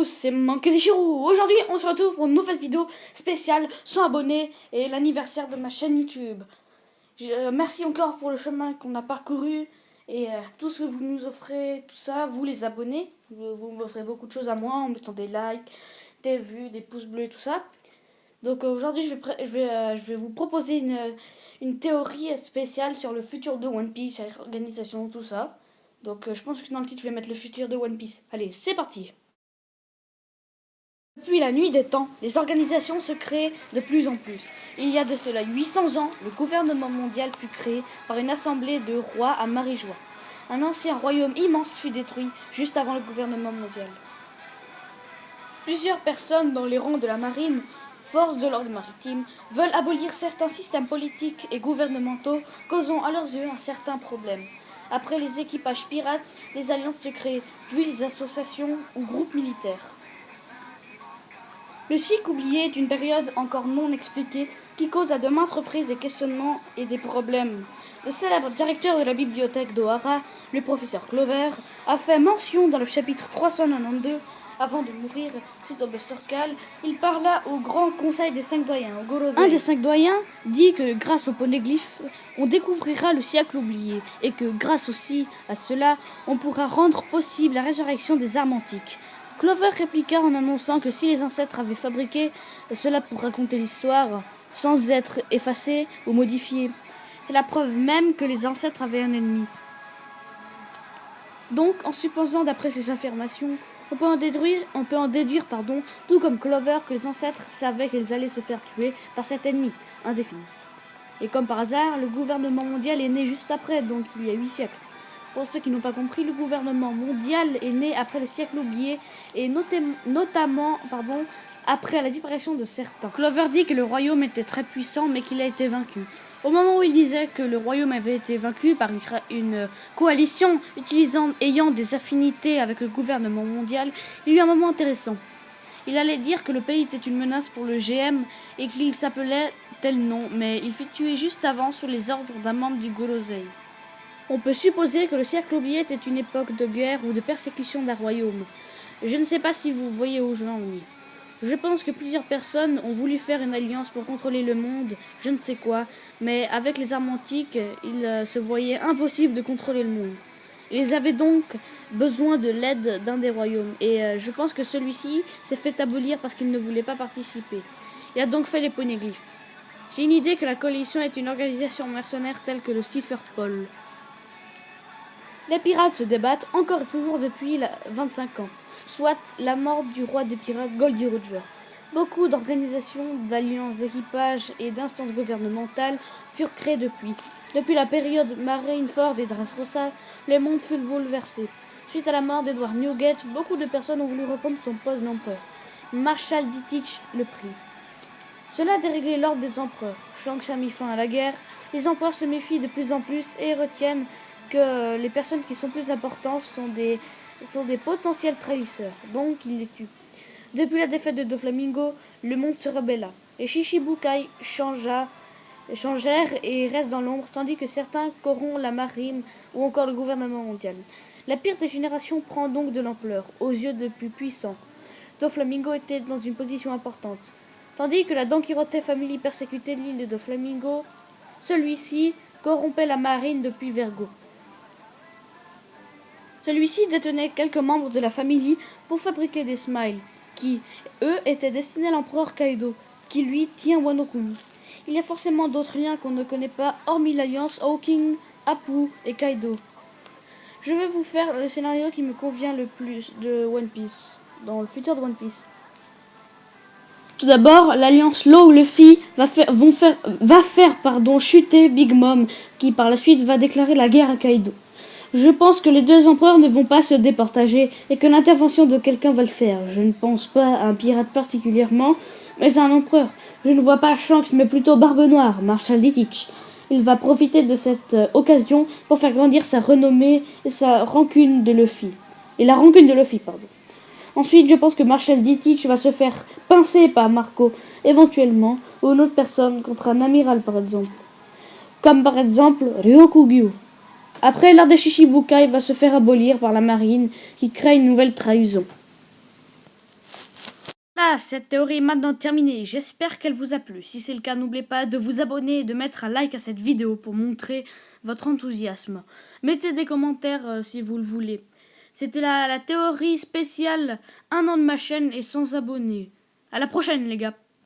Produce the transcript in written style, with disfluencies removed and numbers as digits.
tous, c'est Mankadishiru. Aujourd'hui, on se retrouve pour une nouvelle vidéo spéciale 100 abonnés et l'anniversaire de ma chaîne YouTube. Merci encore pour le chemin qu'on a parcouru et tout ce que vous nous offrez, tout ça, vous les abonnés. Vous m'offrez beaucoup de choses à moi en mettant des likes, des vues, des pouces bleus et tout ça. Donc aujourd'hui, je vais vous proposer une théorie spéciale sur le futur de One Piece, la organisation, tout ça. Donc je pense que dans le titre, je vais mettre le futur de One Piece. Allez, c'est parti! Depuis la nuit des temps, les organisations se créent de plus en plus. Il y a de cela 800 ans, le gouvernement mondial fut créé par une assemblée de rois à Marie-Joie. Un ancien royaume immense fut détruit juste avant le gouvernement mondial. Plusieurs personnes dans les rangs de la marine, force de l'ordre maritime, veulent abolir certains systèmes politiques et gouvernementaux, causant à leurs yeux un certain problème. Après les équipages pirates, les alliances se créent, puis les associations ou groupes militaires. Le cycle oublié est une période encore non expliquée qui cause à de maintes reprises des questionnements et des problèmes. Le célèbre directeur de la bibliothèque d'Ohara, le professeur Clover, a fait mention dans le chapitre 392, avant de mourir suite au Bustercal, il parla au grand conseil des 5 doyens, au Gorosei. Un des 5 doyens dit que grâce aux poneglyphes, on découvrira le siècle oublié et que grâce aussi à cela, on pourra rendre possible la résurrection des armes antiques. Clover répliqua en annonçant que si les ancêtres avaient fabriqué cela pour raconter l'histoire, sans être effacés ou modifiés, c'est la preuve même que les ancêtres avaient un ennemi. Donc, en supposant d'après ces affirmations, on peut en déduire, tout comme Clover, que les ancêtres savaient qu'ils allaient se faire tuer par cet ennemi indéfini. Et comme par hasard, le gouvernement mondial est né juste après, donc il y a 8 siècles. Pour ceux qui n'ont pas compris, le gouvernement mondial est né après le siècle oublié et notamment après la disparition de certains. Clover dit que le royaume était très puissant mais qu'il a été vaincu. Au moment où il disait que le royaume avait été vaincu par une coalition ayant des affinités avec le gouvernement mondial, il y eut un moment intéressant. Il allait dire que le pays était une menace pour le GM et qu'il s'appelait tel nom, mais il fut tué juste avant sous les ordres d'un membre du Gorosei. On peut supposer que le siècle oublié était une époque de guerre ou de persécution d'un royaume. Je ne sais pas si vous voyez où je veux en venir. Je pense que plusieurs personnes ont voulu faire une alliance pour contrôler le monde, je ne sais quoi, mais avec les armes antiques, il se voyait impossible de contrôler le monde. Ils avaient donc besoin de l'aide d'un des royaumes, et je pense que celui-ci s'est fait abolir parce qu'il ne voulait pas participer. Il a donc fait les poneglyphes. J'ai une idée que la coalition est une organisation mercenaire telle que le Cypherpol. Les pirates se débattent encore et toujours depuis 25 ans, soit la mort du roi des pirates Goldie Roger. Beaucoup d'organisations, d'alliances, d'équipages et d'instances gouvernementales furent créées depuis. Depuis la période Marineford et Dressrosa, le monde fut bouleversé. Suite à la mort d'Edward Newgate, beaucoup de personnes ont voulu reprendre son poste d'empereur. Marshal Dietrich le prit. Cela a déréglé l'ordre des empereurs. Shanks a mis fin à la guerre. Les empereurs se méfient de plus en plus et retiennent que les personnes qui sont plus importantes sont des potentiels trahisseurs, donc ils les tuent. Depuis la défaite de Doflamingo, le monde se rebella. Les Shichibukai changèrent et restent dans l'ombre, tandis que certains corrompent la marine ou encore le gouvernement mondial. La pire des générations prend donc de l'ampleur, aux yeux des plus puissants. Doflamingo était dans une position importante. Tandis que la Don Quixote Family persécutait l'île de Doflamingo, celui-ci corrompait la marine depuis Vergo. Celui-ci détenait quelques membres de la famille pour fabriquer des smiles, qui, eux, étaient destinés à l'empereur Kaido, qui lui tient Wano Kuni. Il y a forcément d'autres liens qu'on ne connaît pas, hormis l'alliance Hawking, Apu et Kaido. Je vais vous faire le scénario qui me convient le plus de One Piece, dans le futur de One Piece. Tout d'abord, l'alliance Law-Luffy va faire chuter Big Mom, qui par la suite va déclarer la guerre à Kaido. Je pense que les deux empereurs ne vont pas se départager et que l'intervention de quelqu'un va le faire. Je ne pense pas à un pirate particulièrement, mais à un empereur. Je ne vois pas Shanks, mais plutôt Barbe Noire, Marshal Dietrich. Il va profiter de cette occasion pour faire grandir sa renommée et sa rancune de Luffy. Ensuite, je pense que Marshal Dietrich va se faire pincer par Marco, éventuellement, ou une autre personne contre un amiral par exemple. Comme par exemple Ryokugyu. Après, l'ordre des Shichibukai va se faire abolir par la marine qui crée une nouvelle trahison. Ah, cette théorie est maintenant terminée. J'espère qu'elle vous a plu. Si c'est le cas, n'oubliez pas de vous abonner et de mettre un like à cette vidéo pour montrer votre enthousiasme. Mettez des commentaires si vous le voulez. C'était la théorie spéciale 1 an de ma chaîne et sans abonnés. À la prochaine les gars.